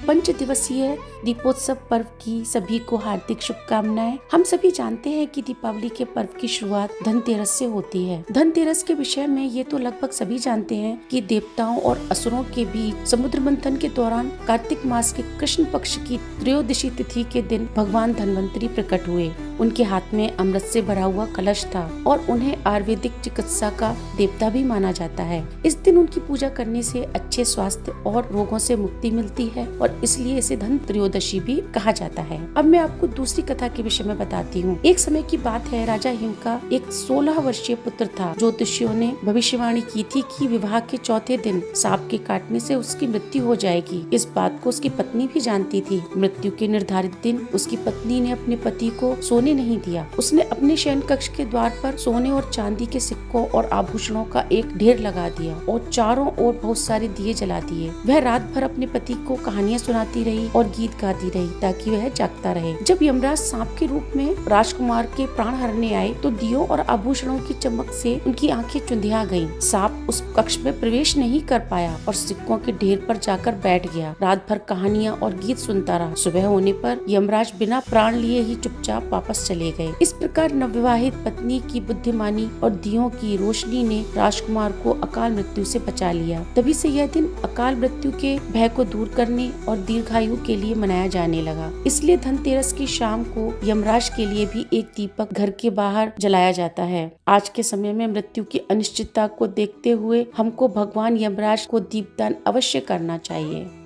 पंच दिवसीय दीपोत्सव पर्व की सभी को हार्दिक शुभकामनाएं। हम सभी जानते हैं कि दीपावली के पर्व की शुरुआत धनतेरस से होती है। धनतेरस के विषय में ये तो लगभग सभी जानते हैं कि देवताओं और असुरों के बीच समुद्र मंथन के दौरान कार्तिक मास के कृष्ण पक्ष की त्रयोदशी तिथि के दिन भगवान धन्वंतरी प्रकट हुए। उनके हाथ में अमृत से भरा हुआ कलश था और उन्हें आयुर्वेदिक चिकित्सा का देवता भी माना जाता है। इस दिन उनकी पूजा करने से अच्छे स्वास्थ्य और रोगों से मुक्ति मिलती है और इसलिए इसे धन त्रयोदशी भी कहा जाता है। अब मैं आपको दूसरी कथा के विषय में बताती हूँ। एक समय की बात है, राजा हिम का एक 16 वर्षीय पुत्र था। ज्योतिषियों ने भविष्यवाणी की थी कि विवाह के चौथे दिन सांप के काटने से उसकी मृत्यु हो जाएगी। इस बात को उसकी पत्नी भी जानती थी। मृत्यु के निर्धारित दिन उसकी पत्नी ने अपने पति को सोने नहीं दिया। उसने अपने शयन कक्ष के द्वार पर सोने और चांदी के सिक्कों और आभूषणों का एक ढेर लगा दिया और चारों ओर बहुत सारे दिए जला दिए। वह रात भर अपने पति को कहानियां सुनाती रही और गीत गाती रही ताकि वह जागता रहे। जब यमराज सांप के रूप में राजकुमार के प्राण हरने आए तो दियों और आभूषणों की चमक से उनकी आंखें चुंधिया गईं। सांप उस कक्ष में प्रवेश नहीं कर पाया और सिक्कों के ढेर पर जाकर बैठ गया। रात भर कहानियां और गीत सुनता रहा। सुबह होने पर यमराज बिना प्राण लिए ही चुपचाप वापस चले गए। इस प्रकार नवविवाहित पत्नी की बुद्धिमानी और दियों की रोशनी ने राजकुमार को अकाल मृत्यु से बचा लिया। तभी से यह दिन अकाल मृत्यु के भय को दूर करने और दीर्घायु के लिए मनाया जाने लगा। इसलिए धनतेरस की शाम को यमराज के लिए भी एक दीपक घर के बाहर जलाया जाता है। आज के समय में मृत्यु की अनिश्चितता को देखते हुए हमको भगवान यमराज को दीपदान अवश्य करना चाहिए।